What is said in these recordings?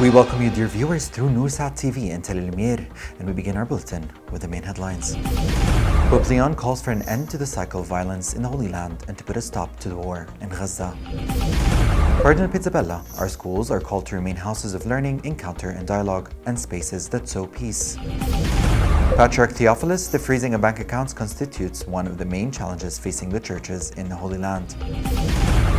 We welcome you, dear viewers, through Noursat TV and Telelumiere, and we begin our bulletin with the main headlines. Pope Leon calls for an end to the cycle of violence in the Holy Land and to put a stop to the war in Gaza. Cardinal Pizzabella, our schools are called to remain houses of learning, encounter and dialogue, and spaces that sow peace. Patriarch Theophilus, the freezing of bank accounts constitutes one of the main challenges facing the churches in the Holy Land.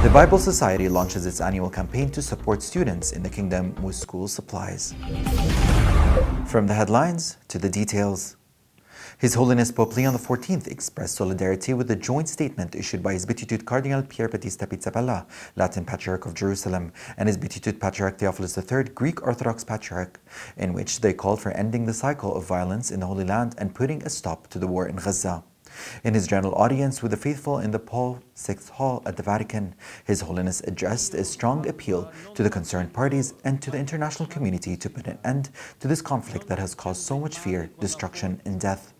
The Bible Society launches its annual campaign to support students in the kingdom with school supplies. From the headlines to the details. His Holiness Pope Leon XIV expressed solidarity with the joint statement issued by His Beatitude Cardinal Pier Battista Pizzabella, Latin Patriarch of Jerusalem, and His Beatitude Patriarch Theophilus III, Greek Orthodox Patriarch, in which they called for ending the cycle of violence in the Holy Land and putting a stop to the war in Gaza. In his general audience with the faithful in the Paul VI Hall at the Vatican, His Holiness addressed a strong appeal to the concerned parties and to the international community to put an end to this conflict that has caused so much fear, destruction, and death.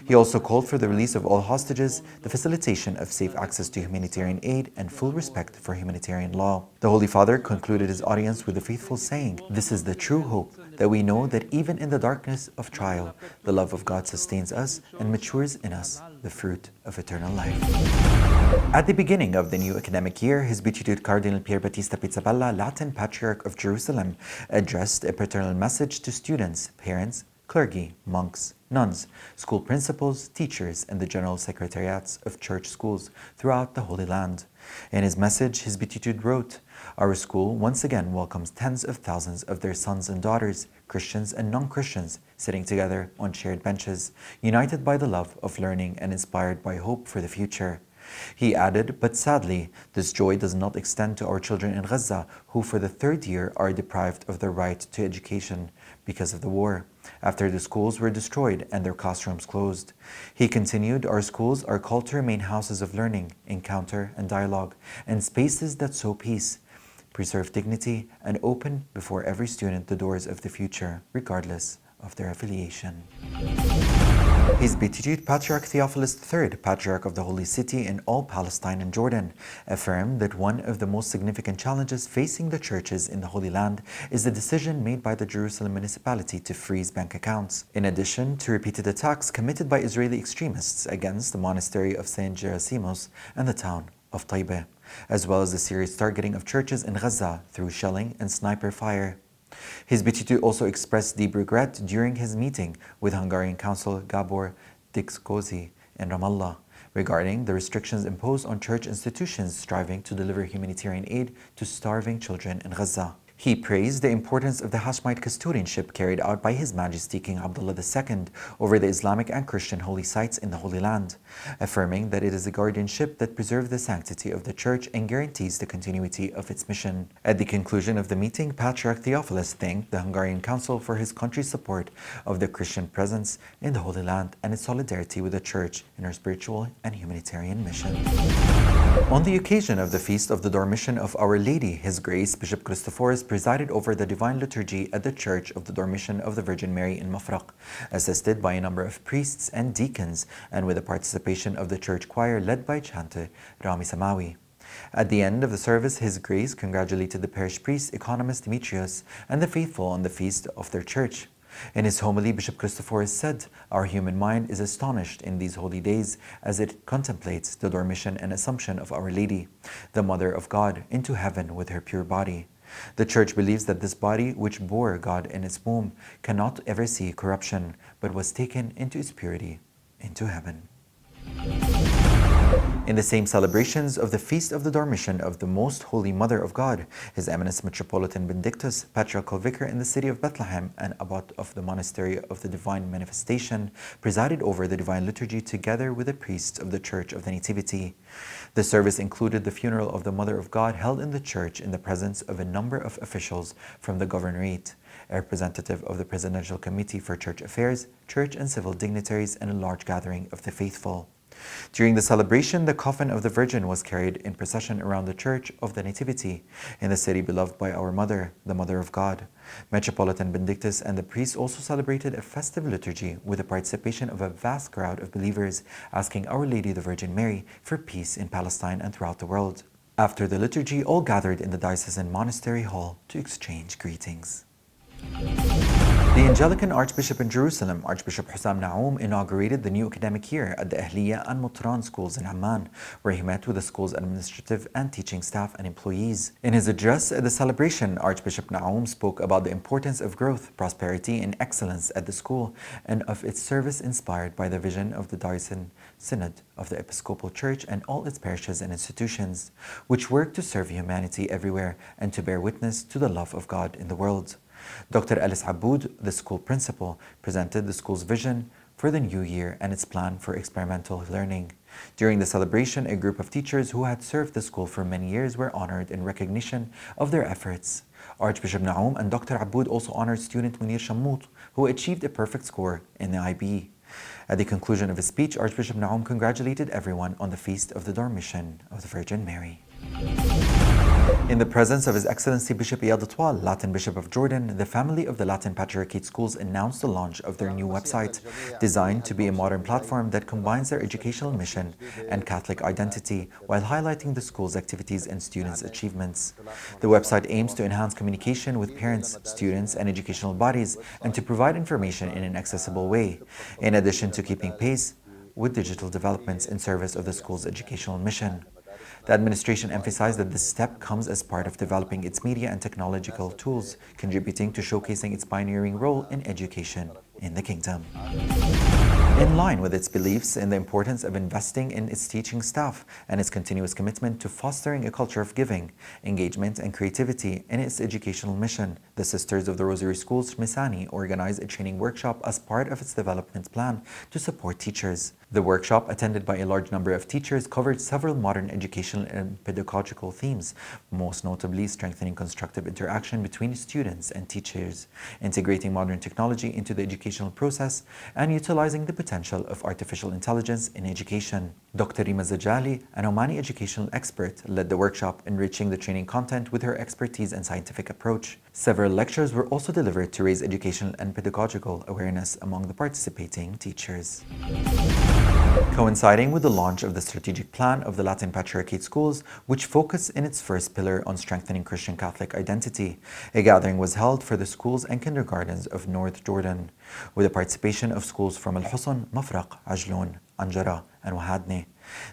He also called for the release of all hostages, the facilitation of safe access to humanitarian aid, and full respect for humanitarian law. The Holy Father concluded his audience with the faithful saying, "This is the true hope, that we know that even in the darkness of trial, the love of God sustains us and matures in us the fruit of eternal life." At the beginning of the new academic year, His Beatitude Cardinal Pier Battista Pizzabella, Latin Patriarch of Jerusalem, addressed a paternal message to students, parents, clergy, monks, nuns, school principals, teachers, and the general secretariats of church schools throughout the Holy Land. In his message, His Beatitude wrote, "Our school once again welcomes tens of thousands of their sons and daughters, Christians and non-Christians, sitting together on shared benches, united by the love of learning and inspired by hope for the future." He added, "But sadly, this joy does not extend to our children in Gaza, who for the third year are deprived of their right to education because of the war, after the schools were destroyed and their classrooms closed." He continued, "Our schools are called to remain houses of learning, encounter and dialogue, and spaces that sow peace, preserve dignity, and open before every student the doors of the future, regardless of their affiliation." His Beatitude Patriarch Theophilus III, Patriarch of the Holy City in all Palestine and Jordan, affirmed that one of the most significant challenges facing the churches in the Holy Land is the decision made by the Jerusalem municipality to freeze bank accounts, in addition to repeated attacks committed by Israeli extremists against the monastery of St. Gerasimos and the town of Taibe, as well as the serious targeting of churches in Gaza through shelling and sniper fire. His Beatitude also expressed deep regret during his meeting with Hungarian Consul Gabor Dixkozi in Ramallah regarding the restrictions imposed on church institutions striving to deliver humanitarian aid to starving children in Gaza. He praised the importance of the Hashemite custodianship carried out by His Majesty King Abdullah II over the Islamic and Christian holy sites in the Holy Land, affirming that it is a guardianship that preserves the sanctity of the Church and guarantees the continuity of its mission. At the conclusion of the meeting, Patriarch Theophilus thanked the Hungarian Council for his country's support of the Christian presence in the Holy Land and its solidarity with the Church in her spiritual and humanitarian mission. On the occasion of the Feast of the Dormition of Our Lady, His Grace Bishop Christophorus presided over the Divine Liturgy at the Church of the Dormition of the Virgin Mary in Mafraq, assisted by a number of priests and deacons, and with the participation of the church choir led by chanter Rami Samawi. At the end of the service, His Grace congratulated the parish priest, economist Demetrius, and the faithful on the feast of their church. In his homily, Bishop Christophorus said, "Our human mind is astonished in these holy days as it contemplates the dormition and assumption of Our Lady, the Mother of God, into heaven with her pure body. The Church believes that this body, which bore God in its womb, cannot ever see corruption, but was taken into its purity, into heaven." In the same celebrations of the Feast of the Dormition of the Most Holy Mother of God, His Eminence Metropolitan Benedictus, Patriarchal Vicar in the city of Bethlehem and Abbot of the Monastery of the Divine Manifestation, presided over the Divine Liturgy together with the priests of the Church of the Nativity. The service included the funeral of the Mother of God held in the church in the presence of a number of officials from the governorate, a representative of the Presidential Committee for Church Affairs, church and civil dignitaries, and a large gathering of the faithful. During the celebration, the coffin of the Virgin was carried in procession around the Church of the Nativity in the city beloved by our Mother, the Mother of God. Metropolitan Benedictus and the priests also celebrated a festive liturgy with the participation of a vast crowd of believers asking Our Lady the Virgin Mary for peace in Palestine and throughout the world. After the liturgy, all gathered in the diocesan monastery hall to exchange greetings. The Anglican Archbishop in Jerusalem, Archbishop Hussam Naoum, inaugurated the new academic year at the Ahliya and Mutran schools in Amman, where he met with the school's administrative and teaching staff and employees. In his address at the celebration, Archbishop Naoum spoke about the importance of growth, prosperity, and excellence at the school, and of its service inspired by the vision of the Diocesan Synod of the Episcopal Church and all its parishes and institutions, which work to serve humanity everywhere and to bear witness to the love of God in the world. Dr. Alice Aboud, the school principal, presented the school's vision for the new year and its plan for experimental learning. During the celebration, a group of teachers who had served the school for many years were honored in recognition of their efforts. Archbishop Naoum and Dr. Aboud also honored student Munir Shammout, who achieved a perfect score in the IB. At the conclusion of his speech, Archbishop Naoum congratulated everyone on the feast of the Dormition of the Virgin Mary. In the presence of His Excellency Bishop Iyad Atwal, Latin Bishop of Jordan, the family of the Latin Patriarchate Schools announced the launch of their new website, designed to be a modern platform that combines their educational mission and Catholic identity while highlighting the school's activities and students' achievements. The website aims to enhance communication with parents, students, and educational bodies, and to provide information in an accessible way, in addition to keeping pace with digital developments in service of the school's educational mission. The administration emphasized that this step comes as part of developing its media and technological tools, contributing to showcasing its pioneering role in education in the kingdom. In line with its beliefs in the importance of investing in its teaching staff and its continuous commitment to fostering a culture of giving, engagement, and creativity in its educational mission, the Sisters of the Rosary Schools Misani organized a training workshop as part of its development plan to support teachers. The workshop, attended by a large number of teachers, covered several modern educational and pedagogical themes, most notably strengthening constructive interaction between students and teachers, integrating modern technology into the educational process, and utilizing the potential of artificial intelligence in education. Dr. Rima Zajali, an Omani educational expert, led the workshop, enriching the training content with her expertise and scientific approach. Several lectures were also delivered to raise educational and pedagogical awareness among the participating teachers. Coinciding with the launch of the strategic plan of the Latin Patriarchate Schools, which focused in its first pillar on strengthening Christian Catholic identity, a gathering was held for the schools and kindergartens of North Jordan, with the participation of schools from Al-Husn, Mafraq, Ajloun, Anjara, and Wahadne.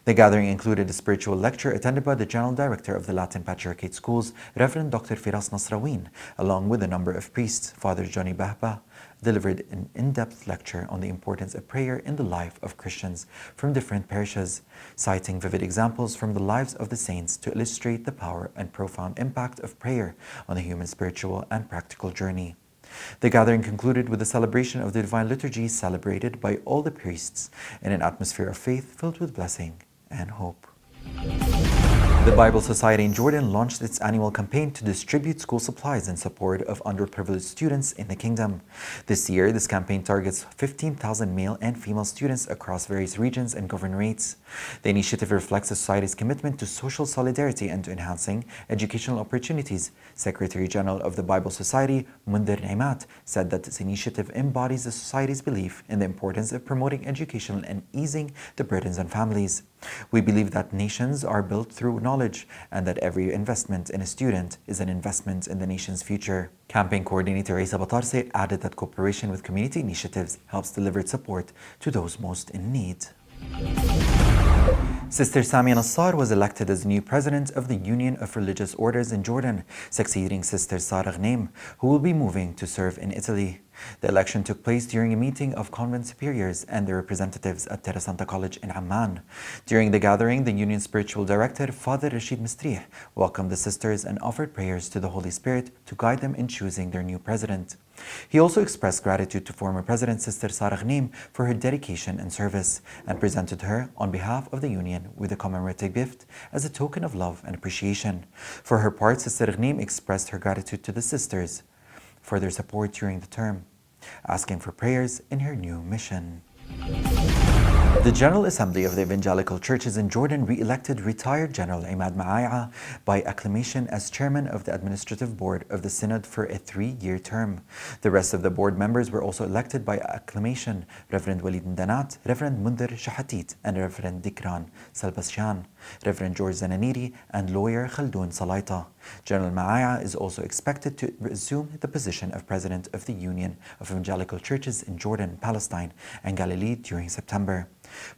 The gathering included a spiritual lecture attended by the General Director of the Latin Patriarchate Schools, Reverend Dr. Firas Nasrawin, along with a number of priests. Father Johnny Bahba delivered an in-depth lecture on the importance of prayer in the life of Christians from different parishes, citing vivid examples from the lives of the saints to illustrate the power and profound impact of prayer on the human spiritual and practical journey. The gathering concluded with the celebration of the Divine Liturgy celebrated by all the priests in an atmosphere of faith filled with blessing and hope. The Bible Society in Jordan launched its annual campaign to distribute school supplies in support of underprivileged students in the kingdom. This year, this campaign targets 15,000 male and female students across various regions and governorates. The initiative reflects the society's commitment to social solidarity and to enhancing educational opportunities. Secretary General of the Bible Society, Mundir Naimat, said that this initiative embodies the society's belief in the importance of promoting education and easing the burdens on families. We believe that nations are built through knowledge and that every investment in a student is an investment in the nation's future. Campaign coordinator Isa Batarse added that cooperation with community initiatives helps deliver support to those most in need. Sister Samia Nassar was elected as the new president of the Union of Religious Orders in Jordan, succeeding Sister Sara Ghanem, who will be moving to serve in Italy. The election took place during a meeting of convent superiors and their representatives at Terra Santa College in Amman. During the gathering, the Union Spiritual Director, Father Rashid Mistrih, welcomed the sisters and offered prayers to the Holy Spirit to guide them in choosing their new president. He also expressed gratitude to former President Sister Sara Ghanem for her dedication and service, and presented her, on behalf of the Union, with a commemorative gift as a token of love and appreciation. For her part, Sister Ghanem expressed her gratitude to the sisters for their support during the term, asking for prayers in her new mission. The General Assembly of the Evangelical Churches in Jordan re-elected retired General Imad Ma'aya by acclamation as chairman of the Administrative Board of the Synod for a 3-year term. The rest of the board members were also elected by acclamation: Reverend Walid Ndanat, Reverend Mundir Shahatit, and Reverend Dikran Salbasyan, Reverend George Zananiri, and lawyer Khaldun Salaita. General Ma'aya is also expected to resume the position of President of the Union of Evangelical Churches in Jordan, Palestine, and Galilee during September.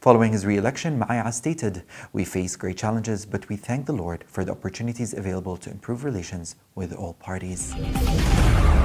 Following his re-election, Ma'aya stated, "We face great challenges, but we thank the Lord for the opportunities available to improve relations with all parties."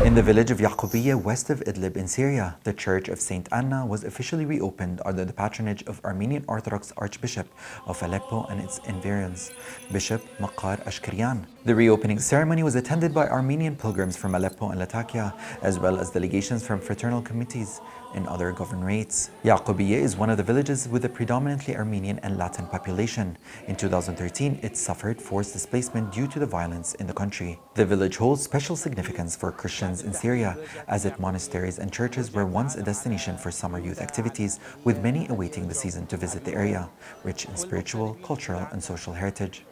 In the village of Yaqubiyya, west of Idlib in Syria, the Church of St. Anna was officially reopened under the patronage of Armenian Orthodox Archbishop of Aleppo and its environs, Bishop Maqar Ashkarian. The reopening ceremony was attended by Armenian pilgrims from Aleppo and Latakia, as well as delegations from fraternal committees in other governorates. Yaqubiyya is one of the villages with a predominantly Armenian and Latin population. In 2013, it suffered forced displacement due to the violence in the country. The village holds special significance for Christians in Syria, as its monasteries and churches were once a destination for summer youth activities, with many awaiting the season to visit the area, rich in spiritual, cultural, and social heritage.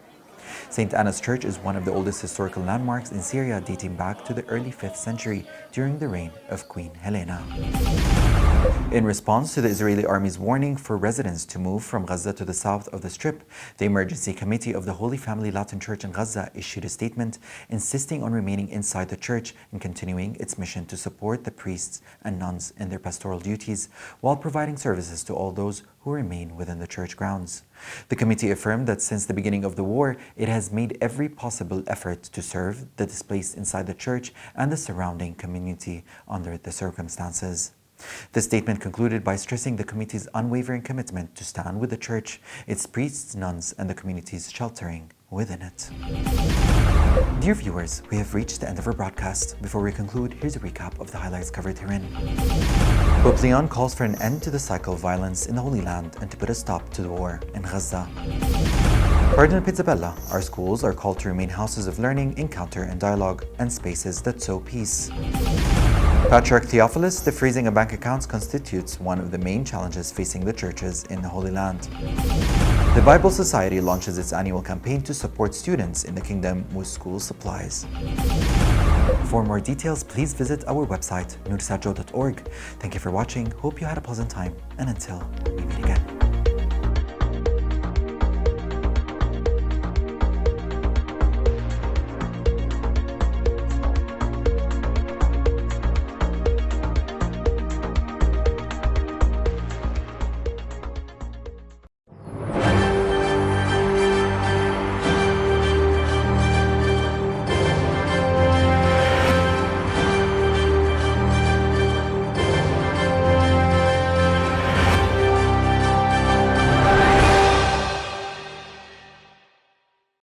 St. Anna's Church is one of the oldest historical landmarks in Syria, dating back to the early 5th century during the reign of Queen Helena. In response to the Israeli army's warning for residents to move from Gaza to the south of the Strip, the Emergency Committee of the Holy Family Latin Church in Gaza issued a statement insisting on remaining inside the church and continuing its mission to support the priests and nuns in their pastoral duties while providing services to all those who remain within the church grounds. The committee affirmed that since the beginning of the war, it has made every possible effort to serve the displaced inside the church and the surrounding community under the circumstances. The statement concluded by stressing the committee's unwavering commitment to stand with the church, its priests, nuns, and the communities sheltering within it. Dear viewers, we have reached the end of our broadcast. Before we conclude, here's a recap of the highlights covered herein. Pope Leon calls for an end to the cycle of violence in the Holy Land and to put a stop to the war in Gaza. Cardinal Pizzabella, our schools are called to remain houses of learning, encounter and dialogue, and spaces that sow peace. Patriarch Theophilus, the freezing of bank accounts constitutes one of the main challenges facing the churches in the Holy Land. The Bible Society launches its annual campaign to support students in the kingdom with school supplies. For more details, please visit our website, noursatjo.org. Thank you for watching, hope you had a pleasant time, and until we meet again.